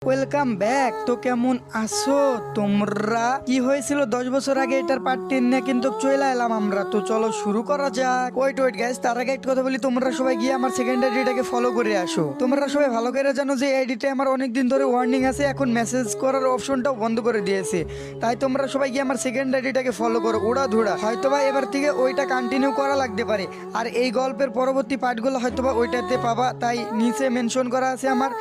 Welcome back. তো কেমন আছো তোমরা? কি হয়েছিল 10 বছর আগে এটার পার্ট 10 নিয়ে কিন্তু চলে এলাম আমরা। তো চলো শুরু করা যাক। ওয়েট গাইস, তার আগে একটা কথা বলি, তোমরা সবাই গিয়ে আমার সেকেন্ড আইডিটাকে ফলো করে আসো। তোমরা সবাই ভালো করে জানো যে আইডিতে আমার অনেকদিন ধরে ওয়ার্নিং আছে, এখন মেসেজ করার অপশনটাও বন্ধ করে দিয়েছে। তাই তোমরা সবাই গিয়ে আমার সেকেন্ড আইডিটাকে ফলো করো। ওড়া ধুড়া হয়তোবা এবার থেকে ওইটা কন্টিনিউ করা লাগতে পারে। আর এই গল্পের পরবর্তী পার্টগুলো হয়তোবা ওইটাতে পাবা, তাই নিচে মেনশন করা আছে আমার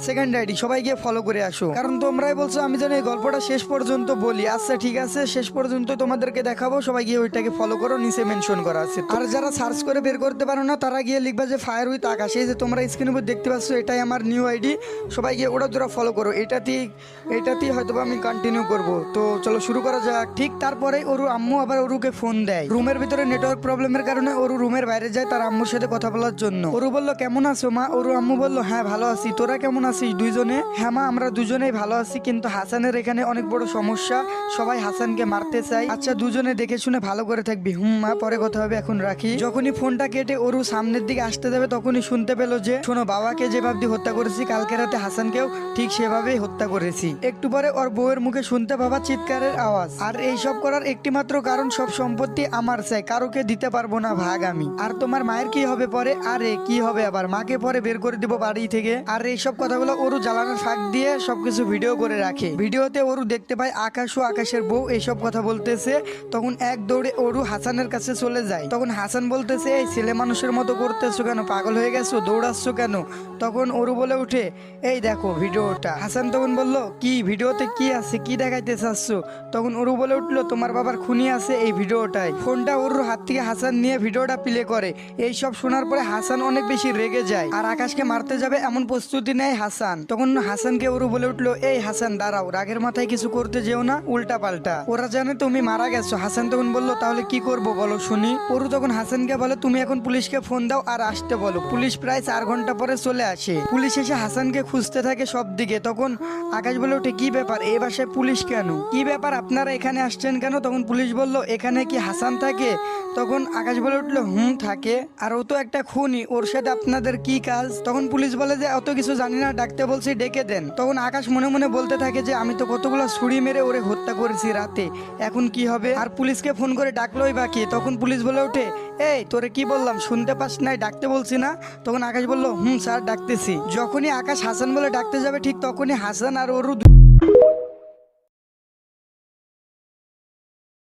সেকেন্ড আইডি। সবাই গিয়ে ফলো করে আসো, কারণ তোমরাই বলছো আমি যেন এই গল্পটা শেষ পর্যন্ত বলি। আচ্ছা ঠিক আছে, শেষ পর্যন্ত তোমাদেরকে দেখাবো। সবাই গিয়ে ওইটাকে ফলো করো, নিচে মেনশন করা আছে। আর যারা সার্চ করে বের করতে পারো না, তারা গিয়ে লিখবা যে ফায়ার উইথ আকাশ। এই যে তোমরা স্ক্রিনের উপর দেখতে পাচ্ছ, এটাই আমার নিউ আইডি। সবাই গিয়ে ওটা তোরা ফলো করো। এটাতেই হয়তো আমি কন্টিনিউ করব। তো চলো শুরু করা যাক। ঠিক তারপরে ওরু আম্মু আবার ওরুকে ফোন দেয়। রুমের ভিতরে নেটওয়ার্ক প্রবলেমের কারণে ওরু রুমের বাইরে যায় তার আম্মুর সাথে কথা বলার জন্য। ওরু বলল কেমন আছো মা? ওরু আম্মু বলল হ্যাঁ ভালো আছি, তোরা কেমন আছিস দুইজনে? হ্যাঁ মা, আমরা দুজনেই ভালো আছি, কিন্তু হাসানের এখানে অনেক বড় সমস্যা, সবাই হাসানকে মারতে চায়। আচ্ছা দুজনে দেখে শুনে ভালো করে থাকবি। মা, পরে কথা হবে, এখন রাখি। যখনই ফোনটা কেটে ওরু সামনের দিকে আসতে যাবে, তখনই শুনতে পেলো যে শোনো, বাবাকে যেভাবে হত্যা করেছি কালকে রাতে হাসানকেও ঠিক সেভাবেই হত্যা করেছি। একটু পরে ওর বউয়ের মুখে শুনতে পাবা চিৎকারের আওয়াজ। আর এইসব করার একটি মাত্র কারণ, সব সম্পত্তি আমার চাই, কারোকে দিতে পারবো না ভাগ আমি। আর তোমার মায়ের কি হবে পরে? আরে কি হবে আবার, মাকে পরে বের করে দিব বাড়ি থেকে। আর এইসব কথাগুলো ওরু জ্বালানোর ফাঁক দিয়ে সবকিছু ভিডিও করে রাখে। ভিডিওতে ওরু দেখতে পায় আকাশ ও আকাশের বউ এইসব কথা বলতেছে। তখন এক দৌড়ে ওরু হাসানের কাছে চলে যায়। তখন হাসান বলতেছে এই ছেলে মানুষের মতো করতেছো কেন, পাগল হয়ে গেছো, দৌড়াচ্ছ কেন? তখন ওরু বলে উঠে এই দেখো ভিডিওটা। হাসান তখন বলল কি ভিডিওতে কি আছে, কি দেখাইতে চাচ্ছ? তখন ওরু বলে উঠলো তোমার বাবার খুনি আছে এই ভিডিওটায়। ফোনটা ওরুর হাত থেকে হাসান নিয়ে ভিডিওটা প্লে করে। এই সব শোনার পরে হাসান অনেক বেশি রেগে যায় আর আকাশকে মারতে যাবে এমন প্রস্তুতি নেয় হাসান। তখন হাসানকে ওরু বলে উঠলো এই হাসান দাঁড়াও, রাগের মাথায় কিছু করতে যেও না, উল্টা পাল্টা। ওরা জানে তুমি মারা গেছো। হাসান তখন বলল তাহলে কি করব বলো শুনি। ওরু তখন হাসানকে বলে তুমি এখন পুলিশকে ফোন দাও আর আসতে বলো। পুলিশ প্রায় 4 ঘন্টা পরে চলে আসে। পুলিশ এসে হাসানকে খুঁজতে থাকে সব দিকে। তখন আকাশ বলে ওঠে কি ব্যাপার, এই বাসায় পুলিশ কেন? কি ব্যাপার, আপনারা এখানে আসছেন কেন? তখন পুলিশ বলল এখানে কি হাসান থাকে? তখন আকাশ বলে উঠলো থাকে। আর ও তো একটা খুনি, ওর সাথে আপনাদের কি কাজ? তখন পুলিশ বলে যে অত কিছু জানি না, ডাকতে বলছি ডেকে দেন। তখন আকাশ মনে মনে বলতে থাকে যে আমি তো কতগুলো ছুরি মেরে ওরে হত্যা করেছি রাতে, এখন কি হবে? আর পুলিশকে ফোন করে ডাকলোই বাকি। তখন পুলিশ বলে ওঠে এই তোরে কি বললাম, শুনতে পাস নাই? ডাকতে বলছি না? তখন আকাশ বলল স্যার ডাকতেছি। যখনই আকাশ হাসান বলে ডাকতে যাবে, ঠিক তখনই হাসান আর ওরু